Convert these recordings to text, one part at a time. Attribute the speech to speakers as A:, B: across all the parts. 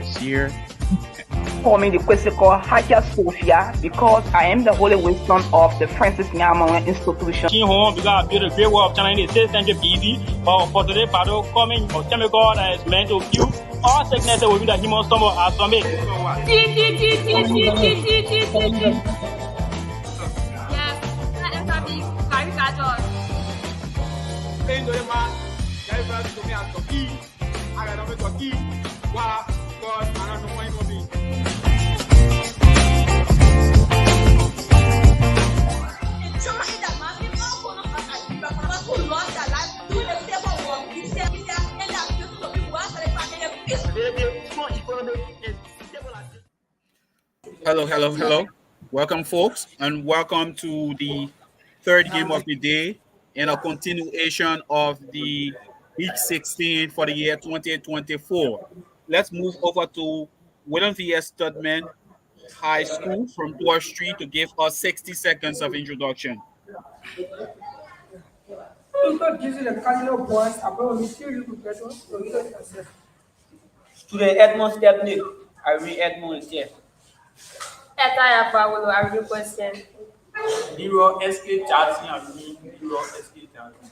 A: this year.
B: For me, the question called Hagia Sophia, because I am the holy wisdom of the Francis Nyamoe institution.
C: Home because build a great work of China in the 600 BC, or for today, battle coming or chemical that is meant to kill all sickness will be the human stomach as zombie.
D: Yes,
A: Hello. Welcome, folks, and welcome to the third game of the day and a continuation of the Week 16 for the year 2024. Let's move over to William V.S. Tubman High School from 12th Street to give us 60 seconds of introduction.
E: Student Edmond Stepney, I read Edmond here.
F: Etaya Paulo, I read question.
E: Leroy S.K. Charlton, I read Leroy S.K. Charlton.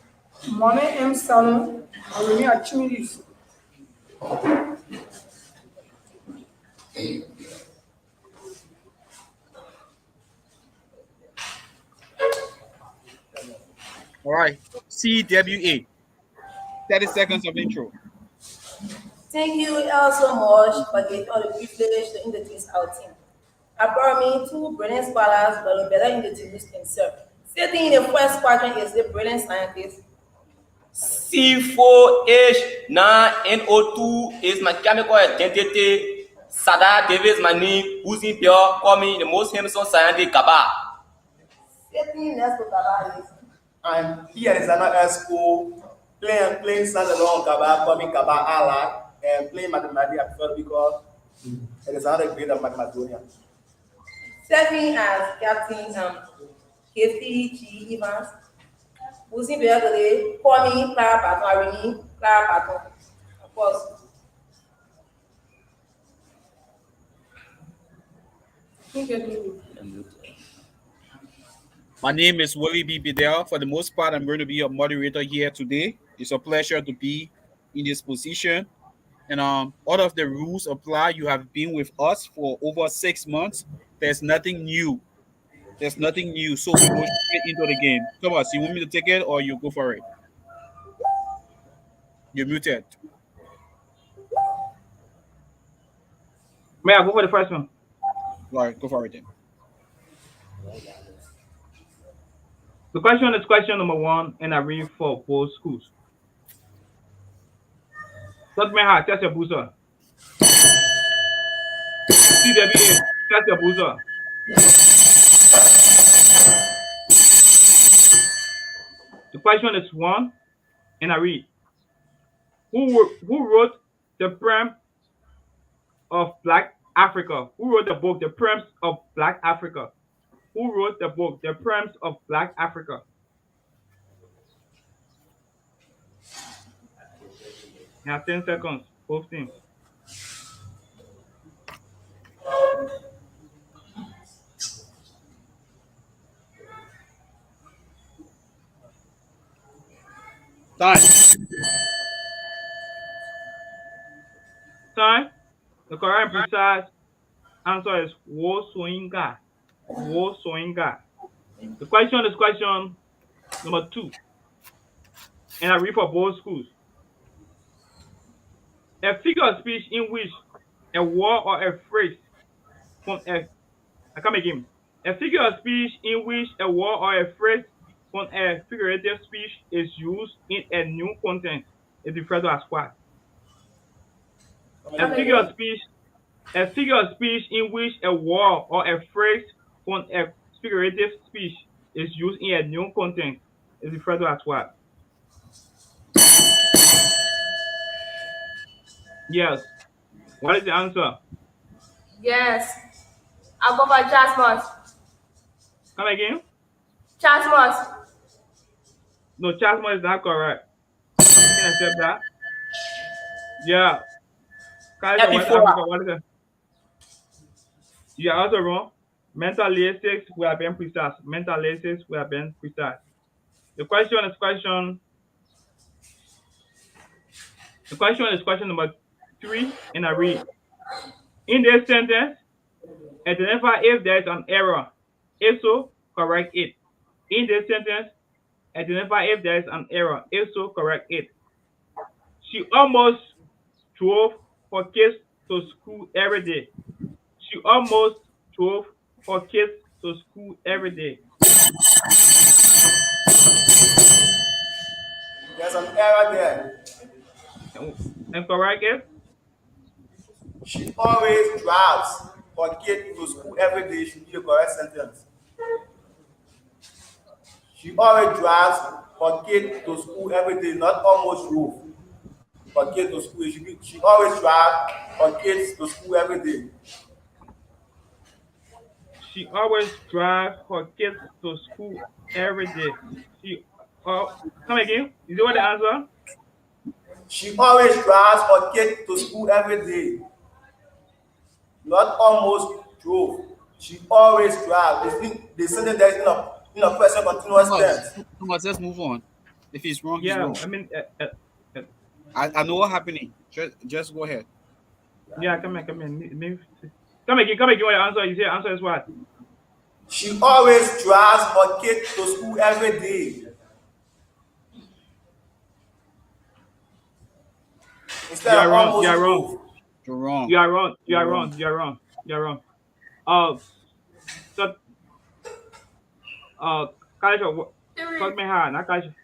G: Monet M. Salon, I read Achimidis.
A: All right, CWA, 30 seconds of intro.
H: Thank you all so much for getting all the privilege to introduce our team. About me, two brilliant scholars, but better introduce themselves. Sitting in the first quadrant is the brilliant scientist.
E: C4H9NO2 is my chemical identity. Sada Davis, my name. Uzi Pure, call me the most handsome scientist, Kaba.
H: Sitting next to Kaba is.
I: And here is another school playing standalone Kaba, call me Kaba Alak, and playing mathematics at first because it is another grade of mathematician.
H: Serving as Captain KCG Evans. Uzi Pure today, call me Clara Patton, I read Clara Patton. Of course.
A: My name is Willie B. Bidell. For the most part, I'm going to be a moderator here today. It's a pleasure to be in this position. And all of the rules apply. You have been with us for over 6 months. There's nothing new. So we go straight into the game. Thomas, you want me to take it or you go for it? You're muted.
C: May I go for the first one?
A: All right, go for it then.
C: The question is question number 1, and I read for both schools. Tubman, test your booster. CWA, test your booster. The question is 1, and I read. Who wrote the Prem of Black Africa? Who wrote the book, The Prems of Black Africa? Who wrote the book, The Prems of Black Africa? You have 10 seconds, both teams. Time. The correct and precise answer is Wo Soinga. The question is question number 2. And I read for both schools. A figure of speech in which a word or a phrase from a figure of speech in which a word or a phrase from a figurative speech is used in a new context is referred to as what? A figure of speech in which a word or a phrase from a figurative speech is used in a new context is referred to as what? Yes. What is the answer?
F: Yes. I'll go for Jasmine.
C: Come again?
F: Jasmine.
C: No, Jasmine is not correct. Can I accept that? Yeah. Culture West
B: before.
C: Africa, what is it? You are also wrong. Mentalistics, we are being precise. Mentalistics, we are being precise. The question is question number 3, and I read. In this sentence, identify if there is an error. If so, correct it. In this sentence, identify if there is an error. If so, correct it. She almost drove her kids to school every day. She almost drove her kids to school every day.
I: There's an error there.
C: And correct it.
I: She always drives her kid to school every day should be the correct sentence. She always drives her kid to school every day, not almost drove her kid to school. She always drives her kids to school every day.
C: She always drives her kids to school every day. Come again? Is that what the answer?
I: She always drives her kid to school every day. Not almost drove. She always drives. They send it there in a present continuous tense.
A: Thomas, let's move on. If he's wrong,
C: Yeah,
A: he's wrong.
C: I mean,
A: I know what's happening. Just go ahead.
C: yeah, come here. Come again. What your answer? You say answer is what?
I: She always drives her kid to school every day. Instead of almost
C: You're wrong.
I: drove.
A: You're wrong.
C: You are wrong. You are wrong. You are wrong. You are wrong. So, Kaisha, fuck me hard. Not Kaisha.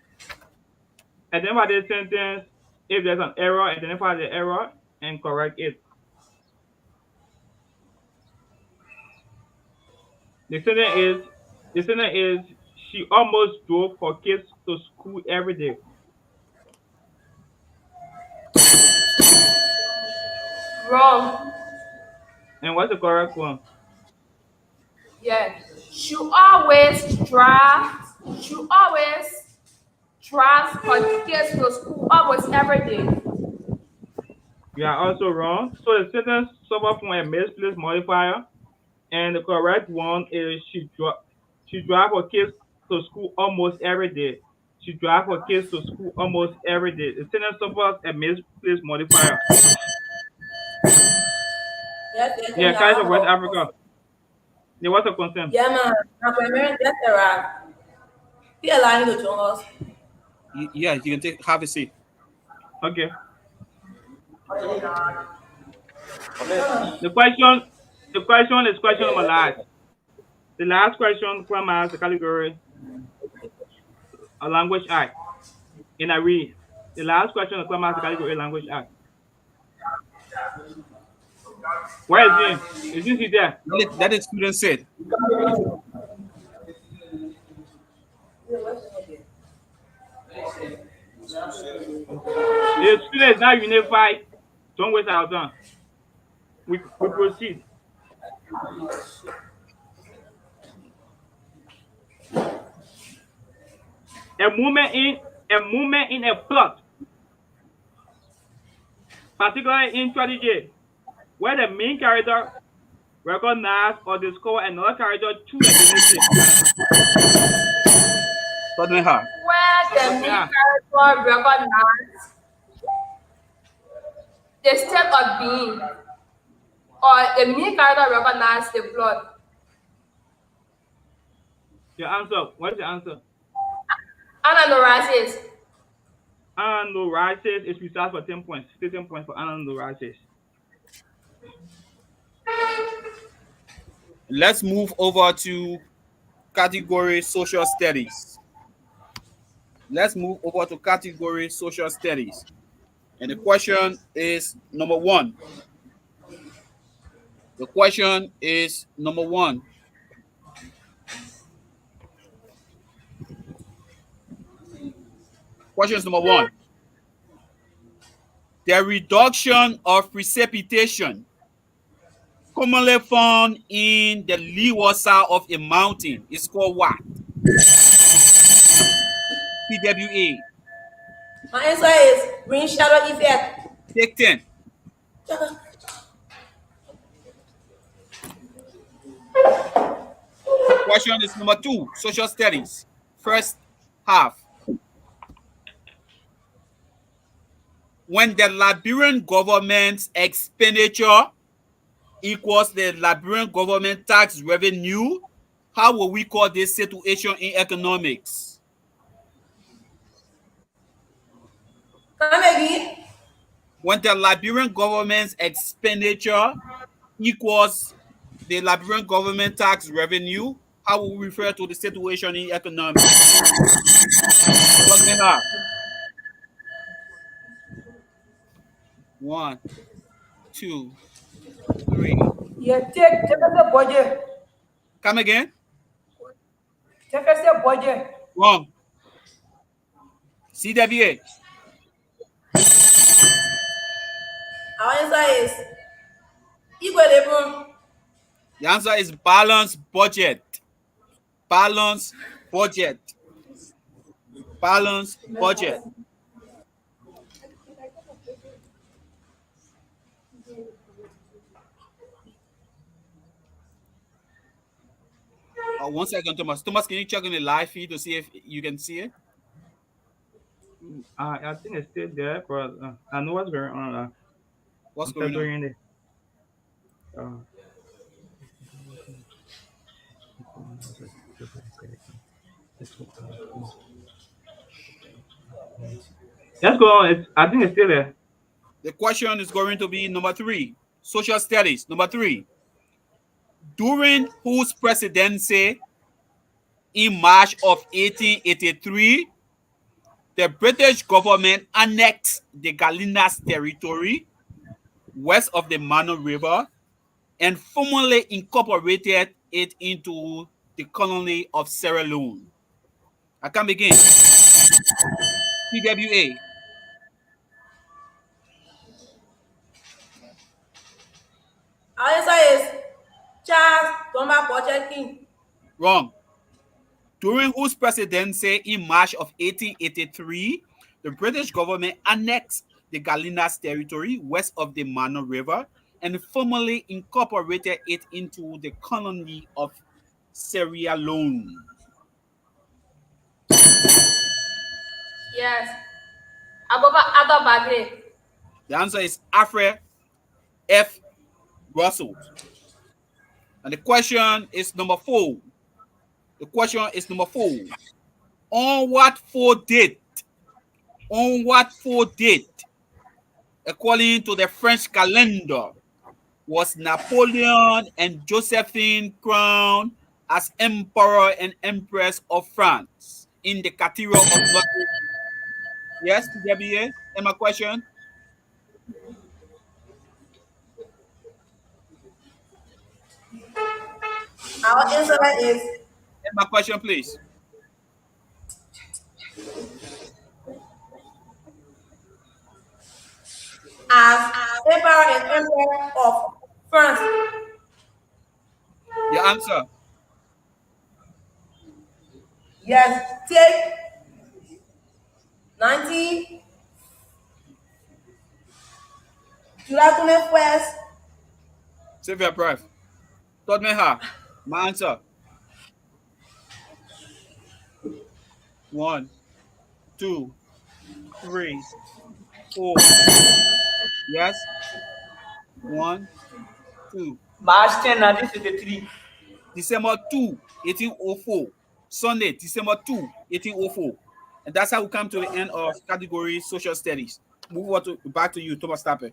C: Identify the sentence. If there's an error, identify the error and correct it. The sentence is she almost drove her kids to school every day.
F: Wrong.
C: And what's the correct one?
F: Yeah. She always drives her kids to school almost every day.
C: You are also wrong. So the sentence suffers from a misplaced modifier, and the correct one is she drives her kids to school almost every day. She drives her kids to school almost every day. The sentence suffers a misplaced modifier. Yeah, kind of West Africa. Yeah, what's the concern?
H: Yeah, man. I'm remembering that's the right. He allowed me to join us.
A: Yeah, you can have a seat.
C: Okay. The question is question number last. The last question from us the category a language act. And I read. The last question from us the category language act. Where is he? Is he there?
A: That is student said.
C: The student is now unified. Don't waste our time. We proceed. A movement in a plot, particularly in strategy, where the main character recognize or discover another character through a definition.
F: Where the main character recognize the state of being, or the main character recognize the plot.
C: Your answer. What is the answer?
F: Analysis.
C: Analysis is precise for 10 points. 15 points for analysis.
A: Let's move over to category social studies. Let's move over to category social studies. And the question is number 1. The question is number 1. Question is number 1. The reduction of precipitation commonly found in the leeward side of a mountain is called what? CWA.
H: My answer is green shadow effect.
A: Take 10. Question is number 2, social studies. First half. When the Liberian government's expenditure equals the Liberian government tax revenue, how will we call this situation in economics?
H: Come again.
A: When the Liberian government's expenditure equals the Liberian government tax revenue, how will we refer to the situation in economics? What's the half? 1, 2, 3.
G: Yeah, take us a budget.
A: Come again?
G: Take us a budget.
A: Wrong. CWA.
H: Our answer is equilibrium.
A: The answer is balanced budget. Balanced budget. Balanced budget. Oh, 1 second, Thomas. Thomas, can you check on the live feed to see if you can see it?
C: I think it's still there, but I know what's going on.
A: What's going on?
C: In there. Let's go on. I think it's still there.
A: The question is going to be number 3. Social studies. Number 3. During whose presidency in March of 1883, the British government annexed the Gallinas territory west of the Mano River and formally incorporated it into the colony of Sierra Leone? I come again. CWA.
H: Our answer is Charles Thomas Bochet King.
A: Wrong. During whose presidency in March of 1883, the British government annexed the Gallinas territory west of the Mano River and formally incorporated it into the colony of Sierra Leone.
F: Yes. Ababa Ada Bagre.
A: The answer is Alfred F. Russell. And the question is number 4. The question is number 4. On what 4 date? On what 4 date, according to the French calendar, was Napoleon and Josephine crowned as Emperor and Empress of France in the Cathedral of Notre Dame? Yes, TWA? And my question?
H: Our answer is
A: And my question, please.
H: as Emperor and Empress of France.
A: Your answer?
H: Yes, take 19 July 21st.
A: Save your breath. Tubman ha. My answer. 1, 2, 3, 4. Yes. 1, 2.
E: March 10, 1953.
A: December 2, 1804. Sunday, December 2, 1804. And that's how we come to the end of category social studies. Move on to back to you, Thomas Tapper.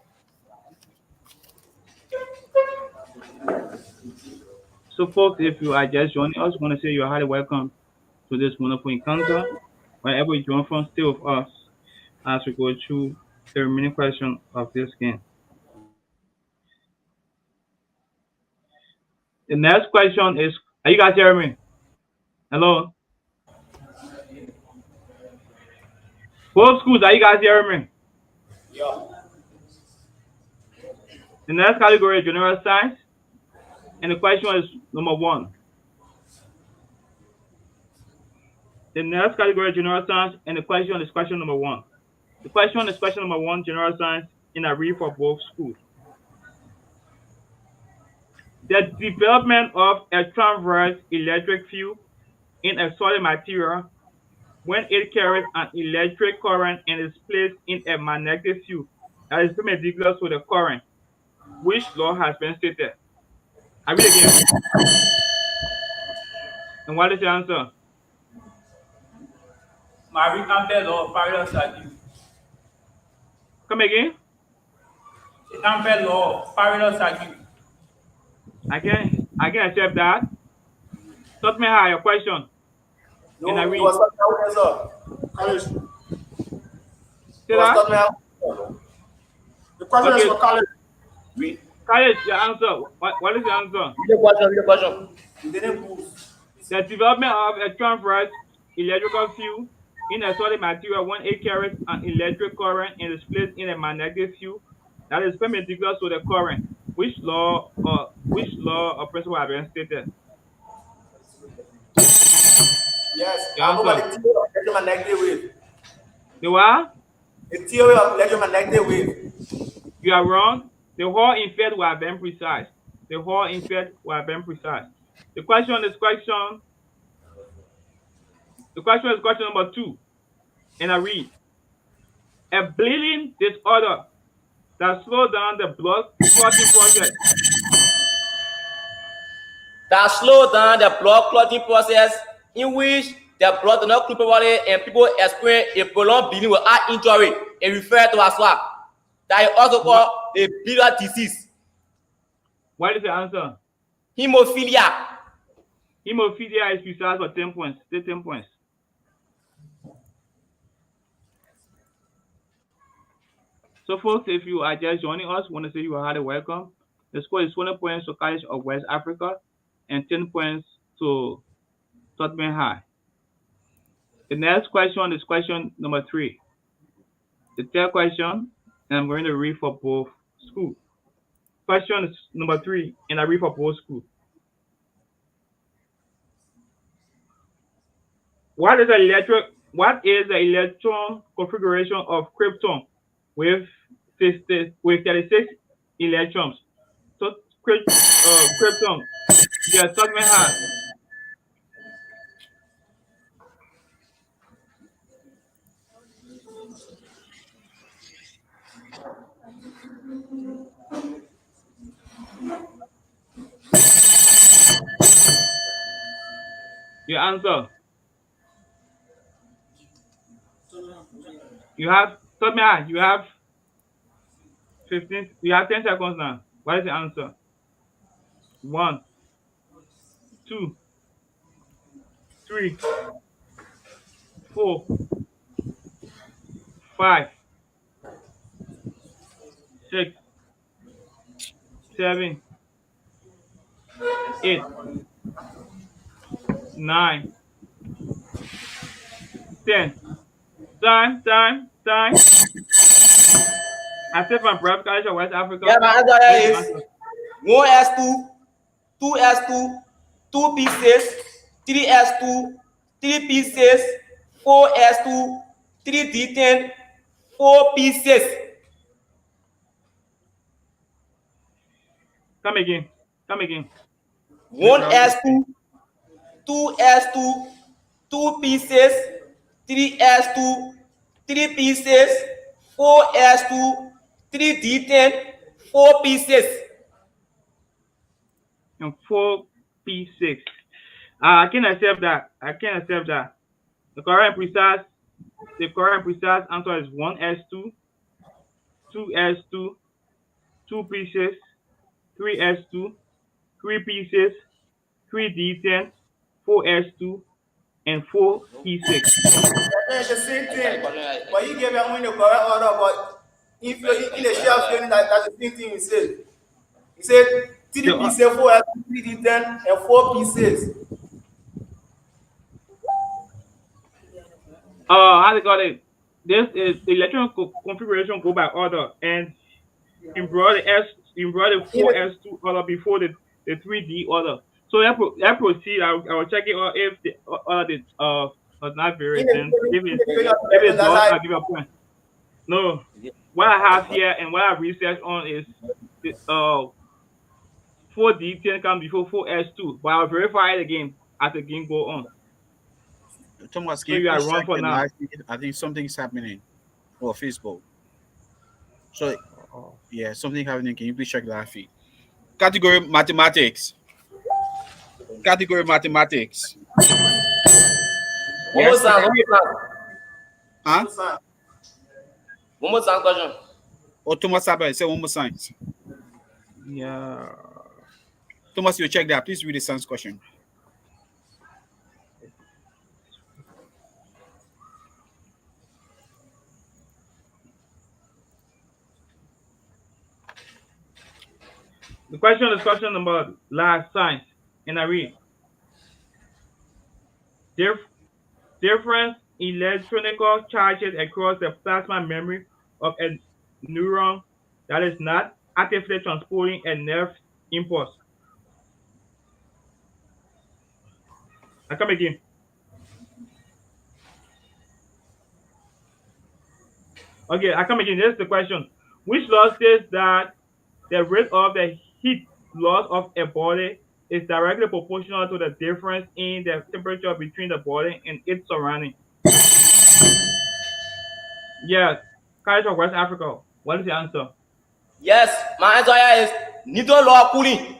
C: So, folks, if you are just joining us, I want to say you're highly welcome to this wonderful encounter. Wherever you join from, stay with us as we go through the remaining question of this game. The next question is, are you guys hearing me? Hello? Both schools, are you guys hearing me?
I: Yeah.
C: The next category is general science. And the question is number 1. The next category is general science, and the question is question number 1. The question is question number 1, general science, and I read for both schools. The development of a transverse electric field in a solid material when it carries an electric current and is placed in a magnetic field that is perpendicular to the current. Which law has been stated? I read again. And what is the answer?
E: Marie-Ampère law, parallel circuit.
C: Come again.
E: Ampère law, parallel circuit.
C: I can accept that. Tubman, how your question?
I: No,
C: And I
I: it
C: read.
I: was not answer. College.
C: Say
I: It was
C: that?
I: not my The question
C: Okay.
I: is for college.
E: Read.
C: Khaled, your answer. What is the answer?
E: Read the question.
I: You didn't boost.
C: The development of a transverse electrical field in a solid material when it carries an electric current and is placed in a magnetic field that is perpendicular to the current. Which law or principle have been stated?
I: Yes,
C: Your
I: I go by
C: answer.
I: the theory of electromagnetic wave.
C: The what?
I: The theory of electromagnetic wave.
C: You are wrong. The whole in fact were very precise. The whole in fact were very precise. The question is question number 2. And I read. A bleeding disorder that slows down the blood clotting process.
E: That slow down the blood clotting process in which the blood does not clot properly and people experience a prolonged bleeding without injury and refer to as what? That is also called a biliary disease.
C: What is the answer?
E: Hemophilia.
C: Hemophilia is precise for 10 points. Still 10 points. So, folks, if you are just joining us, want to say you are highly welcome. The score is 20 points to College of West Africa and 10 points to Tubman High. The next question is question number 3. The third question, and I'm going to read for both schools. Question is number 3, and I read for both schools. What is the electron configuration of krypton with 36 electrons? So krypton, yes, Tubman High. Your answer. You have Tubman, you have 15. You have 10 seconds now. What is the answer? 1, 2, 3, 4, 5, 6, 7, 8, 9, 10. Time. I said from Brave College of West Africa.
E: Yeah, my answer is 1s2, 2s2, 2 pieces, 3s2, 3 pieces, 4s2, 3d10, 4 pieces.
C: Come again.
E: 1s2, 2s2, 2 pieces, 3s2, 3 pieces, 4s2, 3d10, 4 pieces.
C: And 4p6. I can accept that. The correct precise answer is 1s2, 2s2, 2 pieces, 3s2, 3 pieces, 3d10, 4s2, and 4p6.
I: It's the same thing. But you gave your money the correct order, but if you're in the shelf feeling that's the same thing you said. You said 3 pieces, 4 3d10, and 4 pieces.
C: How they got it? This is the electron configuration go by order, and you brought the 4s2 order before the 3d order. So that proceed. I will check it out if the order was not very then if it's done, I'll give you a point. No, what I have here and what I researched on is 4D10 comes before 4S2, but I'll verify it again as the game go on.
A: Thomas,
C: So
A: can you
C: you are
A: please
C: wrong
A: check
C: for
A: the
C: now.
A: live feed? I think something's happening. Or Facebook. So, yeah, something happening. Can you please check the live feed? Category mathematics. Category mathematics.
E: One more
A: Yes.
E: sound, one more sound.
A: Huh?
E: One more sound question.
A: Or Thomas Saber, say one more science.
C: Yeah.
A: Thomas, you check that. Please read the science question.
C: The question is question number last science, and I read. Different electronical charges across the plasma memory of a neuron that is not actively transporting a nerve impulse. I come again. Okay, I come again. Here's the question. Which law says that the rate of the heat loss of a body is directly proportional to the difference in the temperature between the body and its surrounding? Yes. College of West Africa. What is the answer?
E: Yes, my answer here is Newton law of cooling.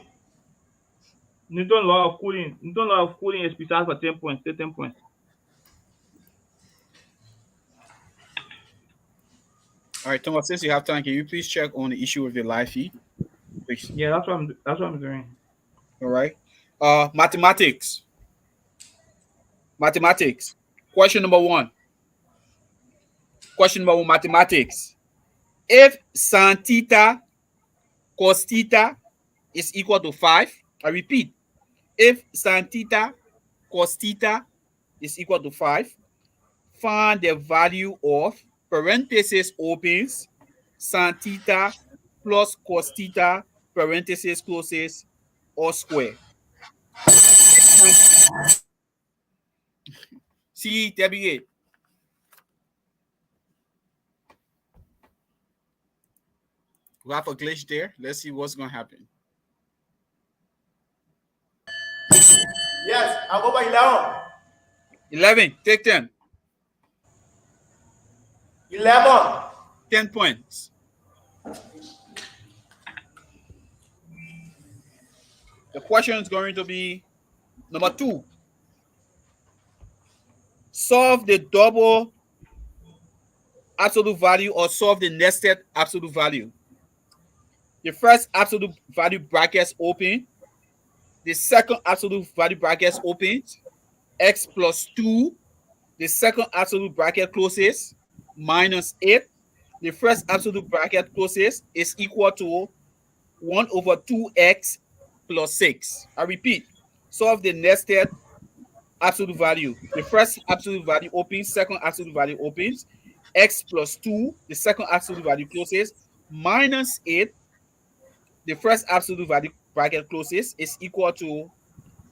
C: Newton law of cooling. Newton law of cooling is precise for 10 points. Take 10 points.
A: All right, Thomas, since you have time, can you please check on the issue of the live feed? Please.
C: Yeah, that's what I'm doing.
A: All right. Mathematics. Mathematics. Question number one. Question number one, mathematics. If sin theta cos theta is equal to 5, I repeat, if sin theta cos theta is equal to 5, find the value of parenthesis opens sin theta plus cos theta parenthesis closes or square. CWA. We have a glitch there. Let's see what's going to happen.
I: Yes, I'll go by 11.
A: 11. Take 10.
I: 11.
A: 10 points. The question is going to be number 2. Solve the double absolute value or solve the nested absolute value. The first absolute value brackets open. The second absolute value brackets opens. X plus 2. The second absolute bracket closes. Minus 8. The first absolute bracket closes is equal to 1 over 2x plus 6. I repeat, solve the nested absolute value. The first absolute value opens, second absolute value opens, x plus 2, the second absolute value closes, minus 8, the first absolute value bracket closes, is equal to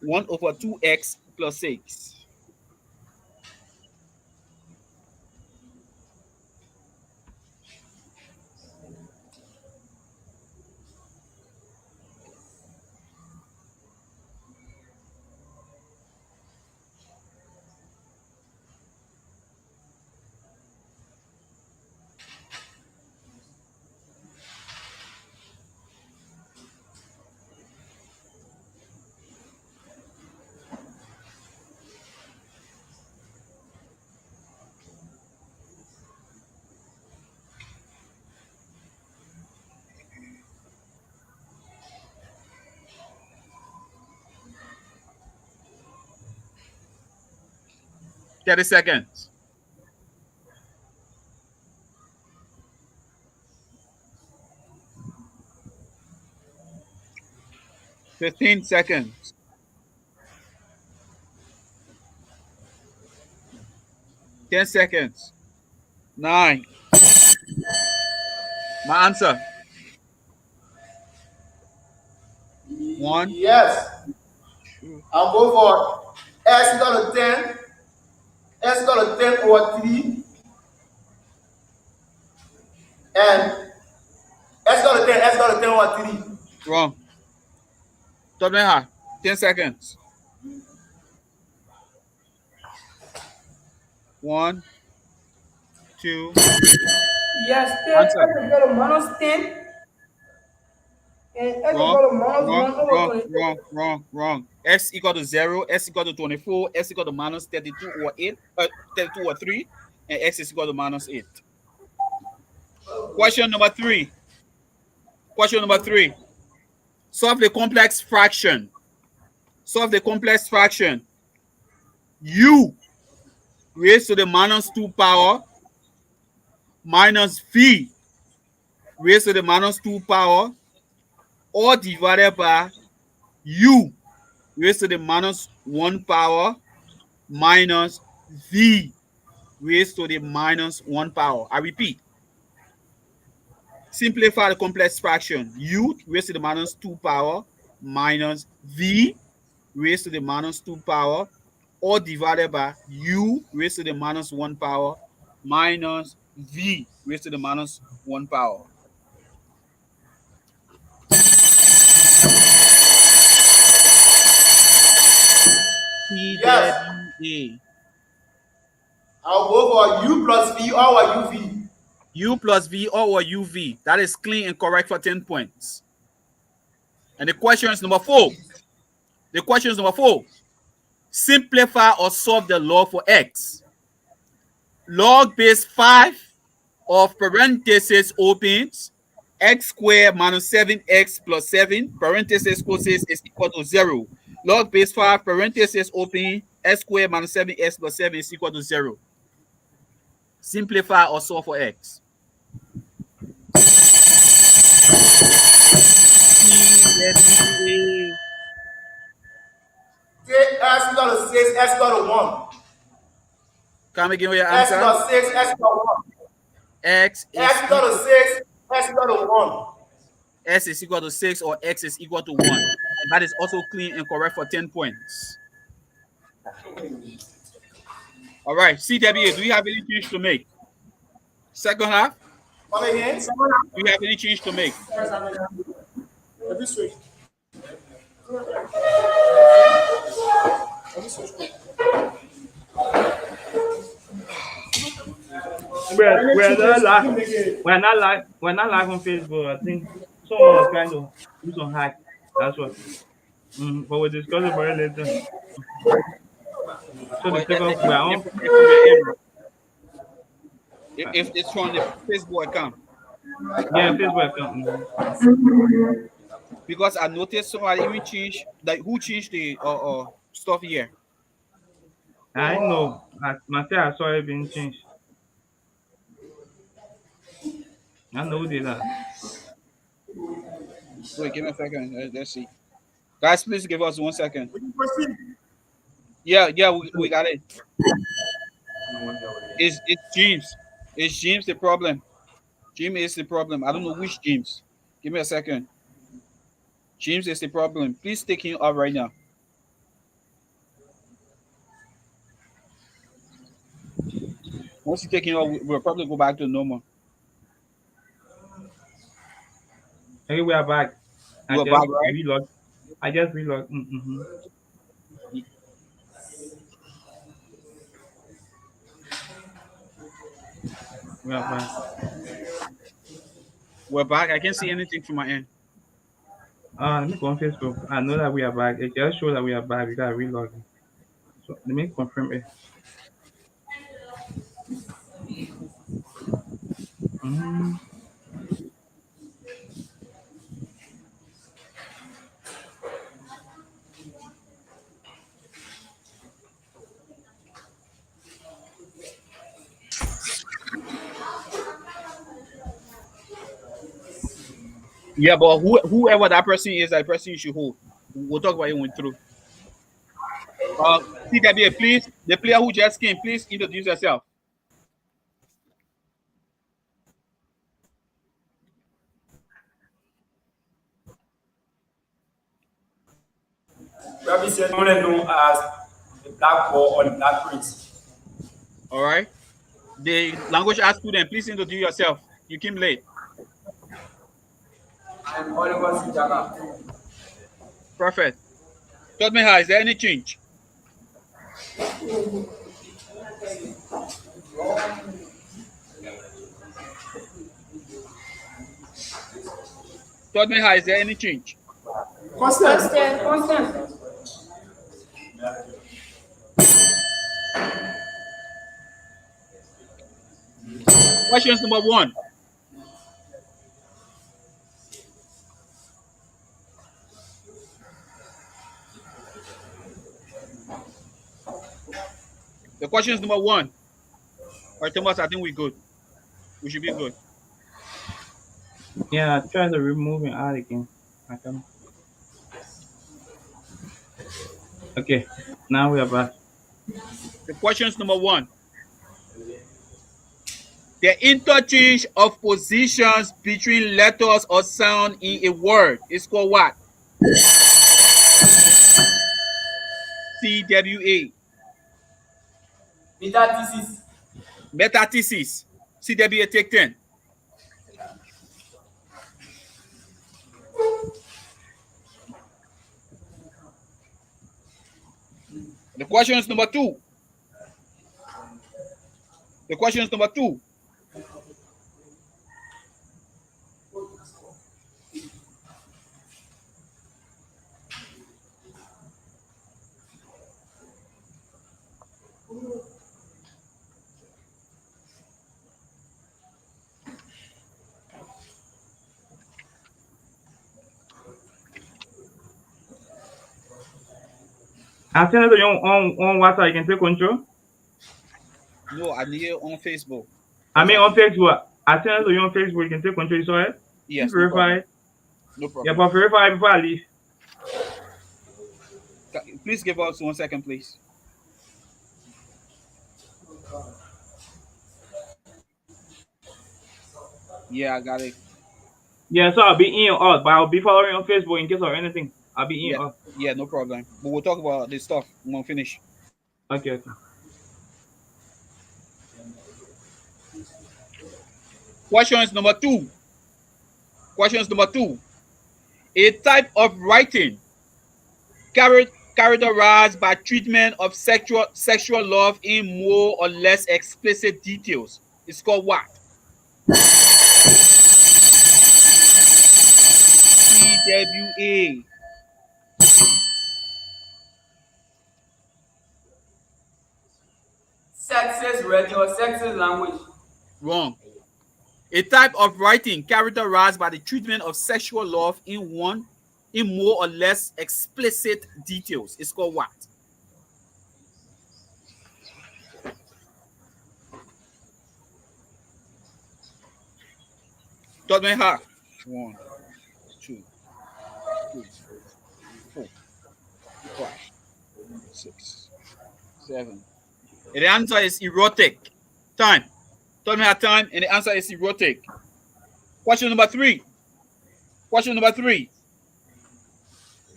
A: 1 over 2x plus 6. Thirty seconds. 15 seconds. 10 seconds. 9. My answer. 1.
I: Yes. I'll go for x equal to 10. X equal to 10 over 3. And x equal to 10 over 3.
A: Wrong. Tubman, 10 seconds. 1, 2.
G: Yes, 10
A: Answer.
G: is equal to minus 10, and x
A: Wrong.
G: equal to minus
A: Wrong.
G: 1 over
A: Wrong.
G: 22.
A: Wrong. Wrong. Wrong. X equal to 0. X equal to 24. X equal to minus 32 or 8. 32 or 3. And X is equal to minus 8. Question number 3. Question number 3. Solve the complex fraction. Solve the complex fraction. U raised to the minus 2 power minus V raised to the minus 2 power, all divided by U raised to the minus 1 power minus V raised to the minus 1 power. I repeat. Simplify the complex fraction. U raised to the minus 2 power minus V raised to the minus 2 power, all divided by U raised to the minus 1 power minus V raised to the minus 1 power.
I: Yes.
A: CWA.
I: I'll go for U plus V or UV.
A: U plus V or UV. That is clean and correct for 10 points. And the question is number 4. The question is number 4. Simplify or solve the log for X. Log base 5 of parenthesis opens X squared minus 7X plus 7 parenthesis closes is equal to 0. Log base 5 parenthesis open X squared minus 7X plus 7 is equal to 0. Simplify or solve for X. CWA.
I: Say X equal to 6, X equal to 1.
A: Can we give you your
I: X
A: answer?
I: equal to 6, X equal to 1.
A: X is
I: X equal to 6, X equal to 1.
A: S is equal to 6 or X is equal to 1. And that is also clean and correct for 10 points. All right, CWA, do you have any change to make? Second half?
I: Come again?
A: Do you have any change to make?
C: We're not live on Facebook. I think someone was trying to do some hack. That's what. But we'll discuss about it later. So the second we're on.
A: If it's from the Facebook account.
C: Yeah, Facebook account.
A: Because I noticed somebody even changed, like who changed the stuff here.
C: I know. Myself, I saw it being changed. I know who did that.
A: Wait, give me a second. Let's see. Guys, please give us 1 second. Yeah, we got it. It's James. It's James the problem. James is the problem. I don't know which James. Give me a second. James is the problem. Please take him up right now. Once you take him up, we'll probably go back to normal.
C: Okay, we are back.
A: We're back, right?
C: I just reload. We are back.
A: We're back. I can't see anything from my end.
C: Let me go on Facebook. I know that we are back. It just shows that we are back. We gotta reload. So let me confirm it.
A: Yeah, but whoever that person is, that person you should hold. We'll talk about it when through. CWA, please. The player who just came, please introduce yourself.
I: Represented known as the Black Ball or the Black Prince.
A: All right. The language arts student, please introduce yourself. You came late.
I: I'm Oliver Sijaka.
A: Perfect. Tubman, is there any change? Tubman, is there any change?
G: Constant.
A: Questions number 1. The question is number 1. All right, Thomas, I think we're good. We should be good.
C: Yeah, try to remove and add again. Okay, now we are back.
A: The question is number 1. The interchange of positions between letters or sound in a word is called what? CWA.
E: Metathesis.
A: Metathesis. CWA, take 10. The question is number 2. The question is number 2.
C: I send it to you on WhatsApp. You can take control.
A: No, I need it on Facebook.
C: I mean on Facebook. I send it to you on Facebook. You can take control. You saw it?
A: Yes.
C: Verify.
A: No problem.
C: Yeah, but verify before I leave.
A: Please give us 1 second, please. Yeah, I got it.
C: Yeah, so I'll be in or out, but I'll be following on Facebook in case of anything. I'll be in or out.
A: Yeah, no problem. But we'll talk about this stuff when we finish.
C: Okay.
A: Questions number 2. Questions number 2. A type of writing characterized by treatment of sexual love in more or less explicit details is called what? CWA.
E: Sexist writing or sexist language.
A: Wrong. A type of writing characterized by the treatment of sexual love in more or less explicit details is called what? Tubman, 1, 2, 3, 4, 5, 6, 7. And the answer is erotic. Time. Tubman, time, and the answer is erotic. Question number 3. Question number 3.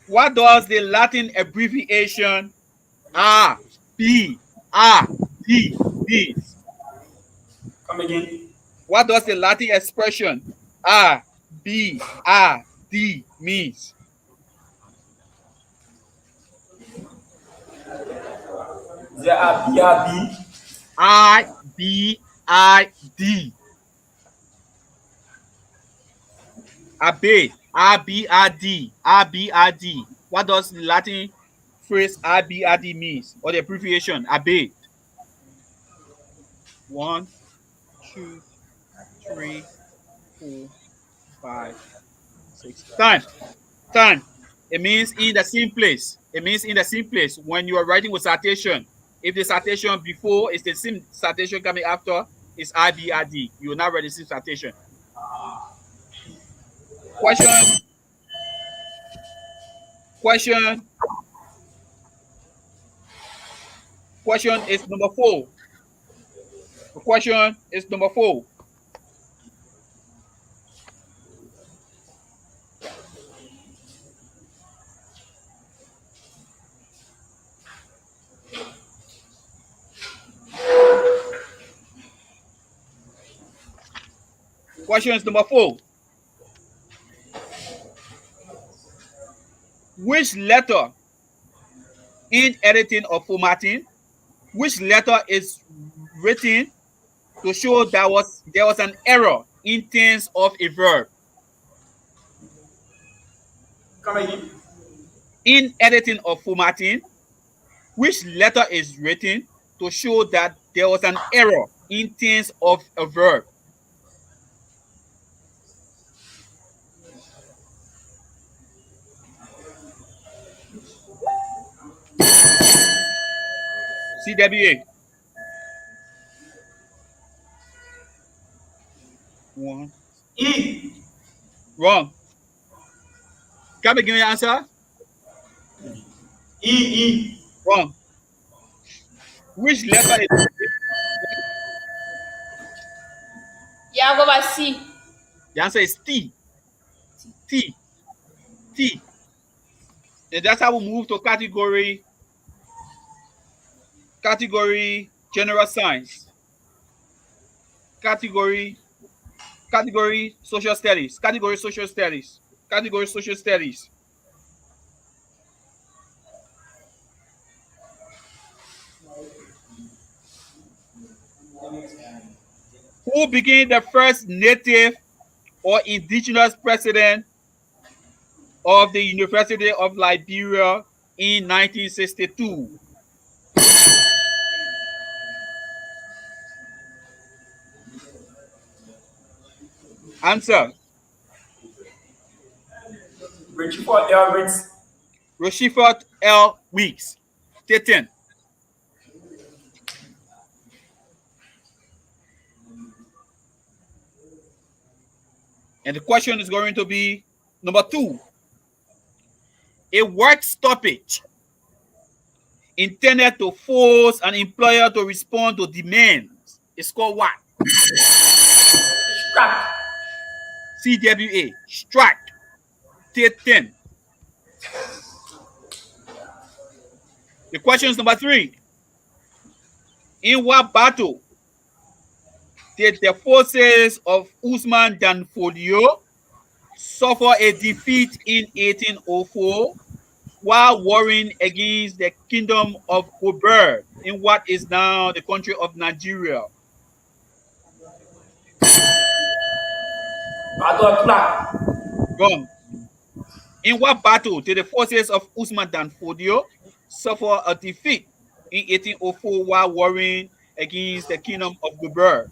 A: What does the Latin abbreviation RBRD mean?
E: Come again.
A: What does the Latin expression RBRD means?
E: There are BRB.
A: IBID. Abe. RBRD. RBRD. What does the Latin phrase RBRD means? Or the abbreviation Abe? 1, 2, 3, 4, 5, 6. Time. It means in the same place. It means in the same place when you are writing with citation. If the citation before is the same citation coming after, it's IBRD. You will not write the same citation. Question is number 4. The question is number 4. Question is number 4. Which letter in editing or formatting, which letter is written to show there was an error in tense of a verb?
C: Come again.
A: In editing or formatting, which letter is written to show that there was an error in tense of a verb? CWA. One.
C: E.
A: Wrong. Can you give me an answer?
C: E.
A: Wrong. Which letter is
F: Yeah, go by C.
A: the answer is T. T. T. And that's how we move to category general science. Category social studies. Category social studies. Category social studies. Who became the first native or indigenous president of the University of Liberia in 1962? Answer.
C: Richard L. Ritz.
A: Rochefort L. Weeks. Take 10. And the question is going to be number 2. A work stoppage intended to force an employer to respond to demands is called what?
C: Strike.
A: CWA. Strike. Take 10. The question is number 3. In what battle did the forces of Usman Dan Fodio suffer a defeat in 1804 while warring against the kingdom of Gobert in what is now the country of Nigeria?
C: Battle of Clark.
A: Wrong. In what battle did the forces of Usman Dan Fodio suffer a defeat in 1804 while warring against the kingdom of Gobert?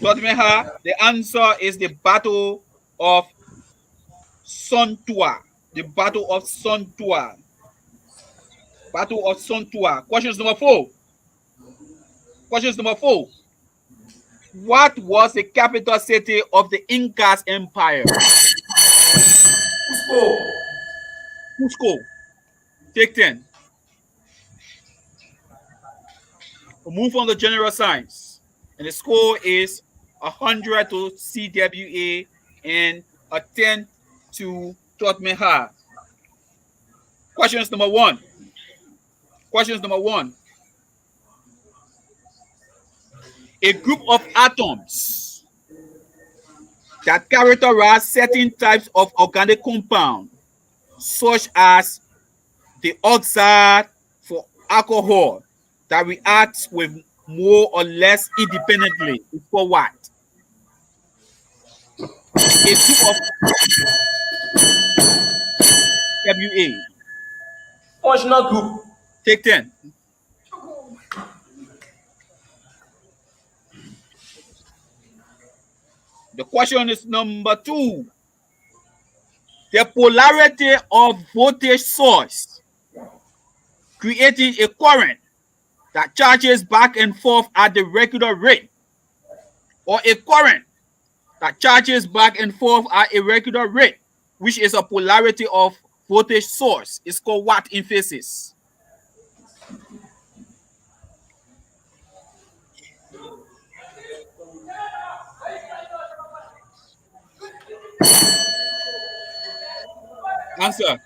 A: Tubman, the answer is the Battle of Sontua. The Battle of Sontua. Battle of Sontua. Questions number 4. Questions number 4. What was the capital city of the Incas Empire?
C: Cusco.
A: Cusco. Take 10. We'll move on to general science. And the score is 100 to CWA and a 10 to Tubman. Questions number 1. Questions number 1. A group of atoms that characterize certain types of organic compound, such as the oxide for alcohol that reacts with more or less independently, is for what? A group of WA.
C: Functional group.
A: Take 10. The question is number 2. The polarity of voltage source creating a current that charges back and forth at the regular rate, or a current that charges back and forth at a regular rate, which is a polarity of voltage source, is called what in physics? Answer.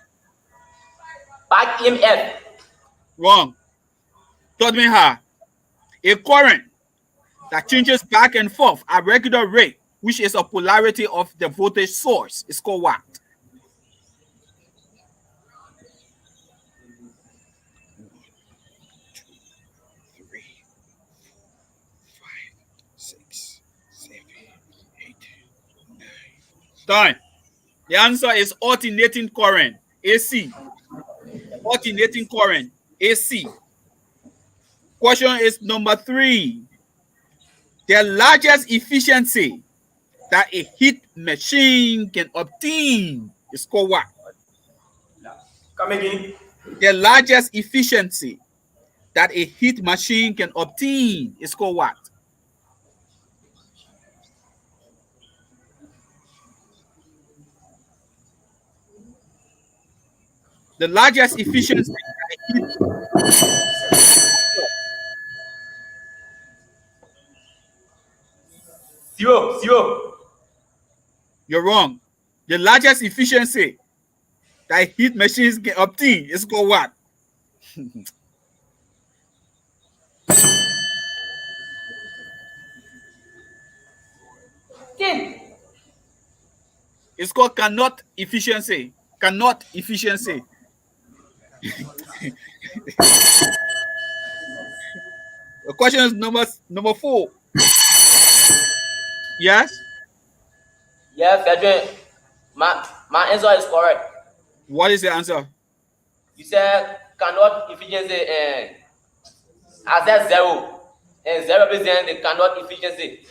E: Back EMF.
A: Wrong. Tubman, a current that changes back and forth at regular rate which is a polarity of the voltage source, is called what? Done. The answer is alternating current, AC. Alternating current, AC. Question is number 3. The largest efficiency that a heat machine can obtain is called what?
I: Come again.
A: The largest efficiency that a heat machine can obtain is called what? The largest efficiency that a heat...
E: Zero.
A: You're wrong. The largest efficiency that heat machines can obtain is called what?
F: Kim.
A: It's called Carnot efficiency. Carnot efficiency. The question is number 4. Yes?
E: Yes, Frederick. My answer is correct.
A: What is the answer?
E: You said cannot efficiency and I said 0. And 0 represents the cannot efficiency.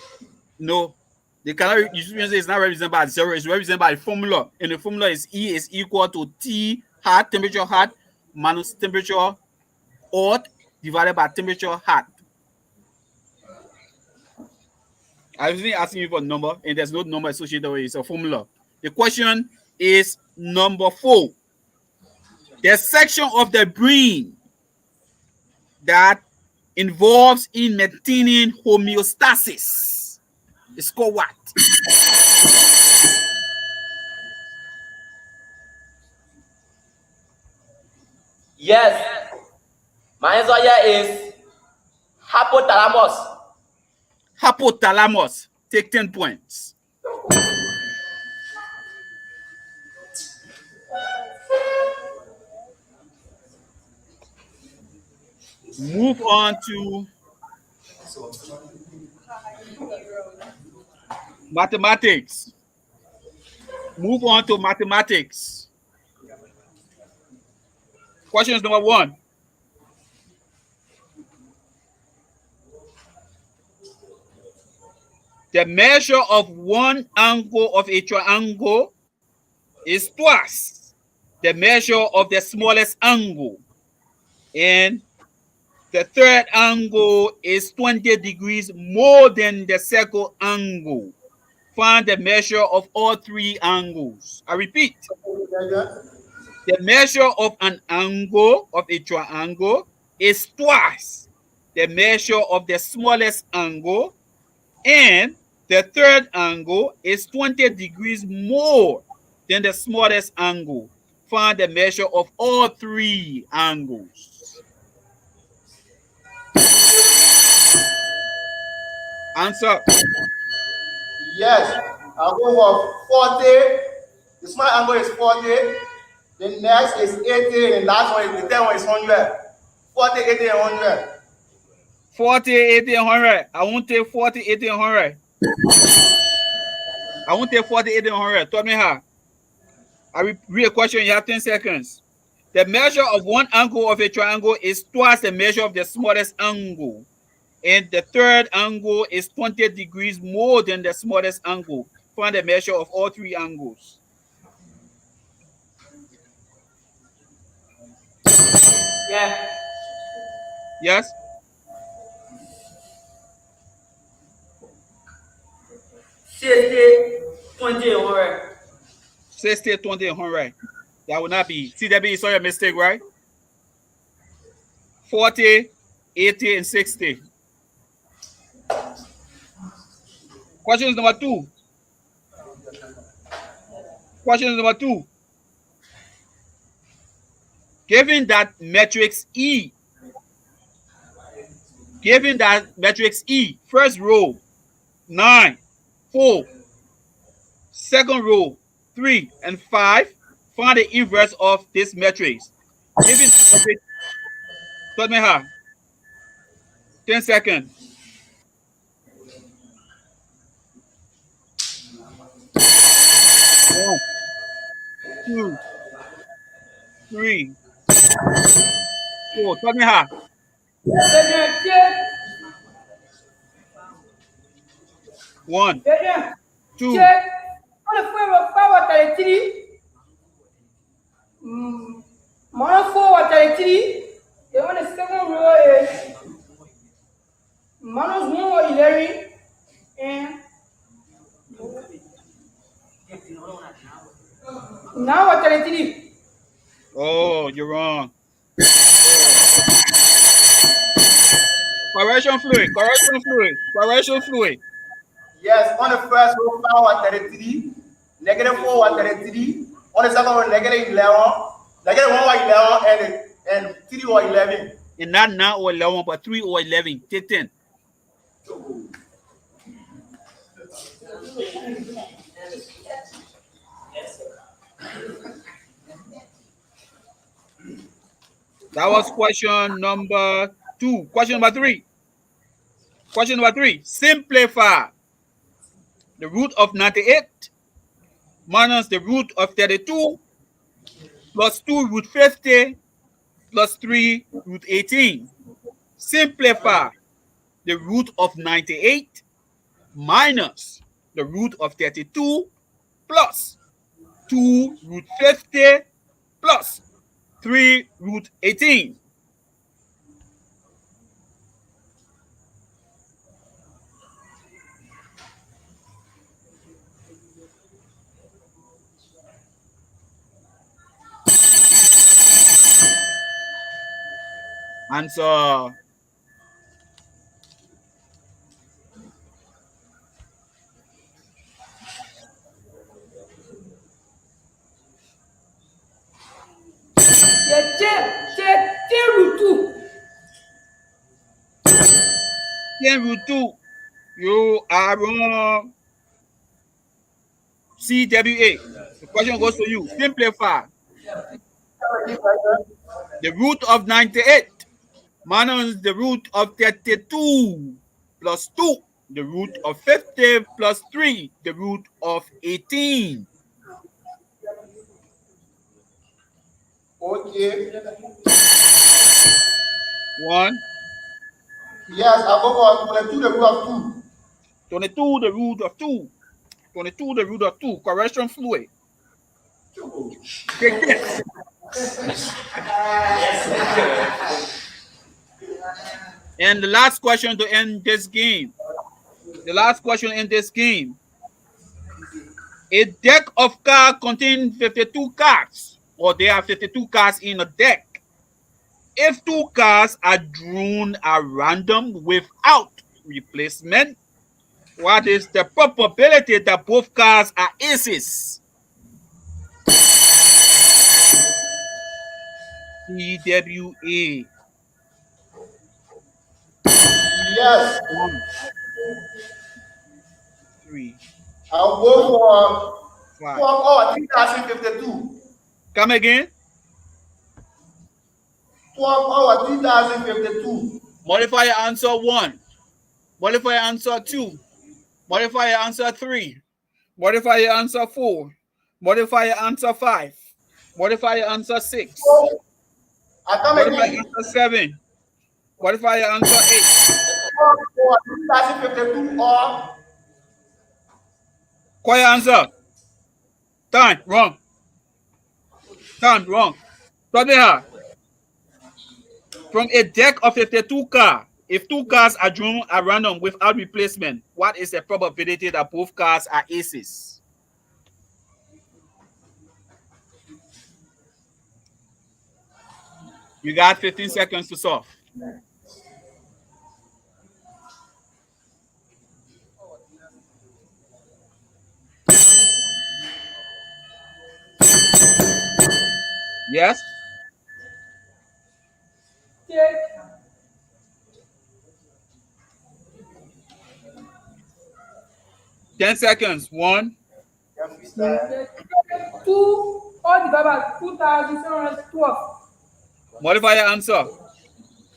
A: No. The Carnot efficiency is not represented by 0. It's represented by a formula. And the formula is E is equal to T hot, temperature hot, minus temperature hot divided by temperature hot. I was asking you for a number, and there's no number associated with it. It's a formula. The question is number 4. The section of the brain that involves in maintaining homeostasis is called what?
E: Yes. My answer here is hypothalamus.
A: Hypothalamus. Take 10 points. Move on to mathematics. Move on to mathematics. Question is number 1. The measure of one angle of a triangle is twice the measure of the smallest angle. And the third angle is 20 degrees more than the second angle. Find the measure of all 3 angles. I repeat. The measure of an angle of a triangle is twice the measure of the smallest angle, and the third angle is 20 degrees more than the smallest angle. Find the measure of all 3 angles. Answer.
I: Yes, I'll go for 40. The small angle is 40. The next is 80. And the last one is the 10 one is 100. 40, 80, and 100.
A: 40, 80, and 100. I won't take 40, 80, and 100. I won't take 40, 80, and 100. Tell me how. I read a question. You have 10 seconds. The measure of one angle of a triangle is twice the measure of the smallest angle. And the third angle is 20 degrees more than the smallest angle. Find the measure of all 3 angles.
E: Yeah.
A: Yes?
E: 60, 20, 100.
A: 60, 20, and 100. That would not be. CWA, saw your mistake, right? 40, 80, and 60. Question number 2. Question number 2. Given that matrix E, first row, 9, 4, Second row, 3 and 5. Find the inverse of this matrix. Given Tubman, 10 seconds. 1, 2, 3, 4. Tubman,
G: Check.
A: 1, 2.
G: Check. On the forward 33. Minus 4 33. The on the second row is minus 1 or 11. And now what 33.
A: Oh, you're wrong. Correction fluid.
I: Yes, on the first row, power 33, negative 4 33. On the second row, negative 11, negative 1 or 11, and 3 or 11.
A: And not 9 or 11, but 3 or 11. Take 10. That was question number 2. Question number 3. Simplify the root of 98 minus the root of 32 plus 2 root 50 plus 3 root 18. Simplify the root of 98 minus the root of 32 plus 2 root 50 plus 3 root 18. Answer.
G: Check. 10 root 2.
A: 10 root 2. You are wrong. CWA. The question goes to you. Simplify. The root of 98 minus the root of 32 plus 2. The root of 50 plus 3. The root of 18.
I: Okay.
A: 1.
I: Yes, I go for 22 the root of 2.
A: 22 the root of 2. 22 the root of 2. Correction fluid. Take this. And the last question to end this game. A deck of cards contains 52 cards, or there are 52 cards in a deck. If 2 cards are drawn at random without replacement, what is the probability that both cards are aces? CWA.
I: Yes.
A: 1, 3.
I: I'll go for
A: 5.
I: 3052.
A: Come again.
I: 3052.
A: Modify your answer 1. Modify your answer 2. Modify your answer 3. Modify your answer 4. Modify your answer 5. Modify your answer 6. Modify your answer 7. Modify your answer 8.
I: 3052 or
A: Quiet answer. Time. Wrong. Tubman, from a deck of 52 cards, if 2 cards are drawn at random without replacement, what is the probability that both cards are aces? You got 15 seconds to solve. Yes?
G: Check.
A: 10 seconds. 1,
G: Two, all divided by 2,712.
A: Modify your answer.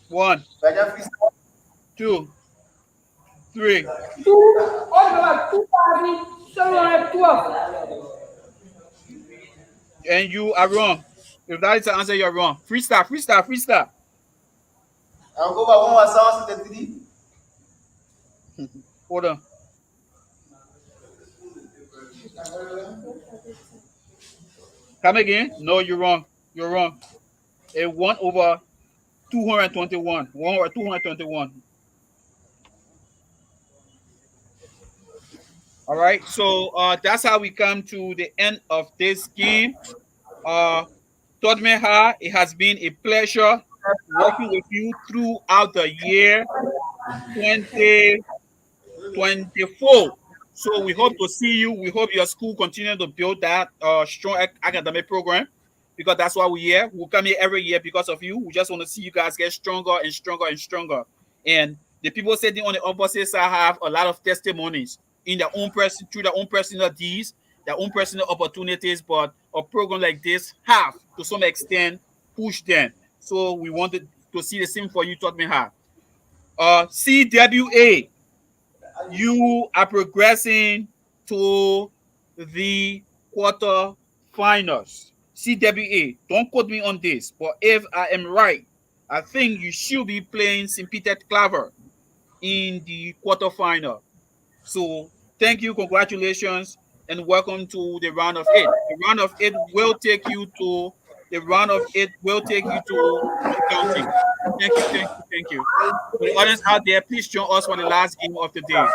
A: 1, 2, 3.
G: Two, all divided by 2,712.
A: And you are wrong. If that is the answer, you're wrong. Freestyle, freestyle, freestyle.
I: I'll go by 1,063.
A: Hold on. Come again? No, you're wrong. You're wrong. A 1 over 221. 1 over 221. All right. So that's how we come to the end of this game. Tubman, it has been a pleasure working with you throughout the year 2024. So we hope to see you. We hope your school continue to build that strong academic program, because that's why we're here. We'll come here every year because of you. We just want to see you guys get stronger and stronger and stronger. And the people sitting on the opposite side have a lot of testimonies in their own person, through their own personal deeds, their own personal opportunities. But a program like this have, to some extent, pushed them. So we wanted to see the same for you, Tubman. CWA, you are progressing to the quarterfinals. CWA, don't quote me on this, but if I am right, I think you should be playing St. Peter Claver in the quarterfinal. So thank you, congratulations, and welcome to the round of 8. The round of 8 will take you to counting. Thank you, thank you, thank you. For the audience out there, please join us for the last game of the day.